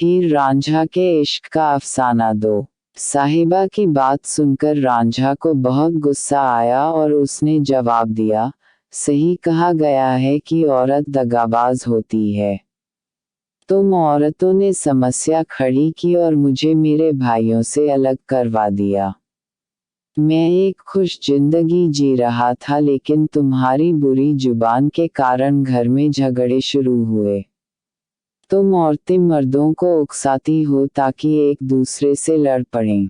हीर रांझा के इश्क का अफसाना 2। साहिबा की बात सुनकर रांझा को बहुत गुस्सा आया और उसने जवाब दिया, सही कहा गया है कि औरत दगाबाज होती है। तुम औरतों ने समस्या खड़ी की और मुझे मेरे भाइयों से अलग करवा दिया। मैं एक खुश जिंदगी जी रहा था, लेकिन तुम्हारी बुरी जुबान के कारण घर में झगड़े शुरू हुए। तुम औरतें मर्दों को उकसाती हो ताकि एक दूसरे से लड़ पड़ें।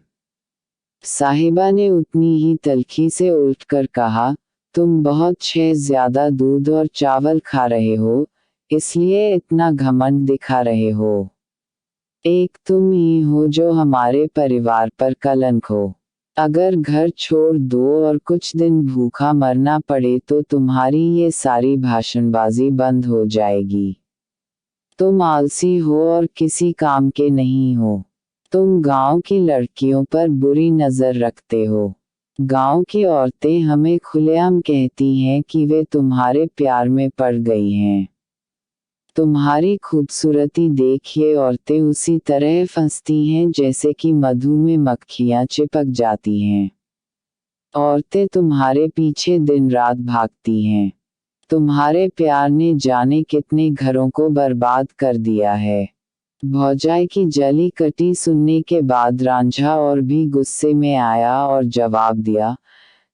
साहिबा ने उतनी ही तल्खी से उलटकर कहा, तुम बहुत ज्यादा दूध और चावल खा रहे हो, इसलिए इतना घमंड दिखा रहे हो। एक तुम ही हो जो हमारे परिवार पर कलंक हो। अगर घर छोड़ दो और कुछ दिन भूखा मरना पड़े तो तुम्हारी ये सारी भाषणबाजी बंद हो जाएगी। तुम आलसी हो और किसी काम के नहीं हो। तुम गांव की लड़कियों पर बुरी नजर रखते हो। गांव की औरतें हमें खुलेआम कहती हैं कि वे तुम्हारे प्यार में पड़ गई हैं। तुम्हारी खूबसूरती देख ये औरतें उसी तरह फंसती हैं जैसे कि मधु में मक्खियाँ चिपक जाती हैं। औरतें तुम्हारे पीछे दिन रात भागती हैं। तुम्हारे प्यार ने जाने कितने घरों को बर्बाद कर दिया है। भौजाई की जली कटी सुनने के बाद रांझा और भी गुस्से में आया और जवाब दिया,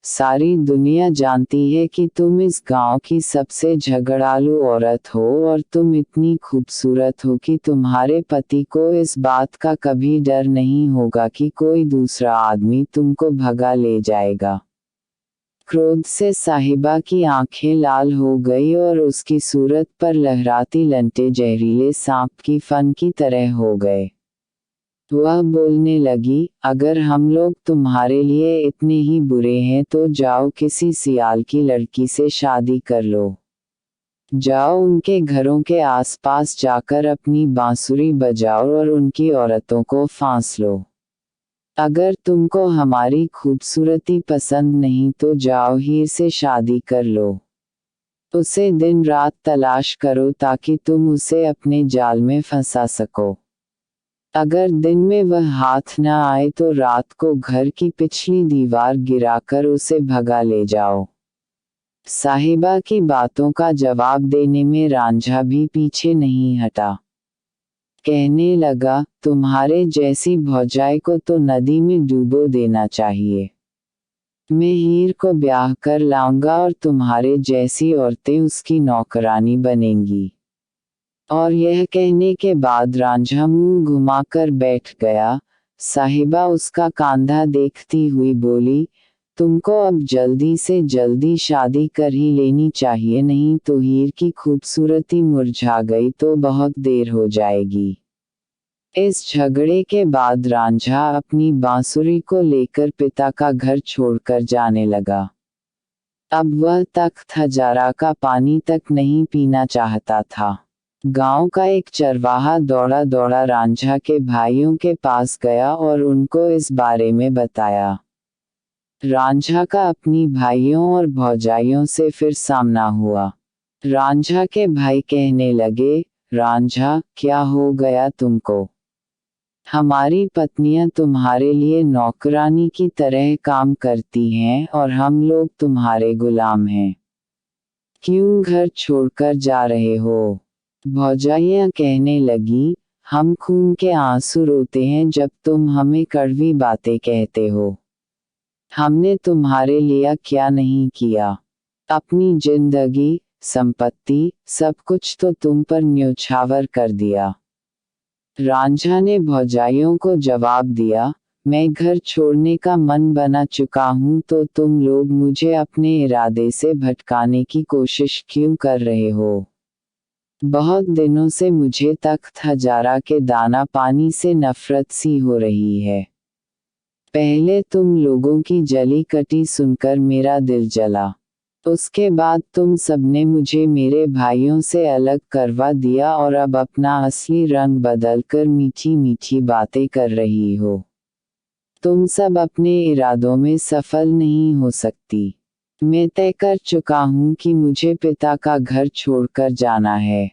सारी दुनिया जानती है कि तुम इस गांव की सबसे झगड़ालू औरत हो और तुम इतनी खूबसूरत हो कि तुम्हारे पति को इस बात का कभी डर नहीं होगा कि कोई दूसरा आदमी तुमको भगा ले जाएगा। क्रोध से साहिबा की आंखें लाल हो गई और उसकी सूरत पर लहराती लंटे जहरीले सांप की फन की तरह हो गए। वह बोलने लगी, अगर हम लोग तुम्हारे लिए इतने ही बुरे हैं तो जाओ किसी सियाल की लड़की से शादी कर लो। जाओ उनके घरों के आसपास जाकर अपनी बांसुरी बजाओ और उनकी औरतों को फांस लो। अगर तुमको हमारी खूबसूरती पसंद नहीं तो जाओ हीर से शादी कर लो। उसे दिन रात तलाश करो ताकि तुम उसे अपने जाल में फंसा सको। अगर दिन में वह हाथ न आए तो रात को घर की पिछली दीवार गिराकर उसे भगा ले जाओ। साहिबा की बातों का जवाब देने में रांझा भी पीछे नहीं हटा। कहने लगा, तुम्हारे जैसी भौजाई को तो नदी में डूबो देना चाहिए। मैं हीर को ब्याह कर लाऊंगा और तुम्हारे जैसी औरतें उसकी नौकरानी बनेंगी। और यह कहने के बाद रांझा मुंह घुमाकर बैठ गया। साहिबा उसका कांधा देखती हुई बोली, तुमको अब जल्दी से जल्दी शादी कर ही लेनी चाहिए, नहीं तो हीर की खूबसूरती मुरझा गई तो बहुत देर हो जाएगी। इस झगड़े के बाद रांझा अपनी बांसुरी को लेकर पिता का घर छोड़कर जाने लगा। अब वह तख्त हजारा का पानी तक नहीं पीना चाहता था। गांव का एक चरवाहा दौड़ा दौड़ा रांझा के भाइयों के पास गया और उनको इस बारे में बताया। रांझा का अपनी भाइयों और भौजाइयों से फिर सामना हुआ। रांझा के भाई कहने लगे, रांझा क्या हो गया तुमको? हमारी पत्नियां तुम्हारे लिए नौकरानी की तरह काम करती हैं और हम लोग तुम्हारे गुलाम हैं। क्यों घर छोड़कर जा रहे हो? भौजाइयां कहने लगी, हम खून के आंसू रोते हैं जब तुम हमें कड़वी बातें कहते हो। हमने तुम्हारे लिए क्या नहीं किया? अपनी जिंदगी, संपत्ति, सब कुछ तो तुम पर न्योछावर कर दिया। रांझा ने भौजाइयों को जवाब दिया, मैं घर छोड़ने का मन बना चुका हूँ तो तुम लोग मुझे अपने इरादे से भटकाने की कोशिश क्यों कर रहे हो? बहुत दिनों से मुझे तख्त हजारा के दाना पानी से नफरत सी हो रही है। पहले तुम लोगों की जली कटी सुनकर मेरा दिल जला। उसके बाद तुम सबने मुझे मेरे भाइयों से अलग करवा दिया और अब अपना असली रंग बदलकर मीठी मीठी बातें कर रही हो। तुम सब अपने इरादों में सफल नहीं हो सकती। मैं तय कर चुका हूँ कि मुझे पिता का घर छोड़कर जाना है।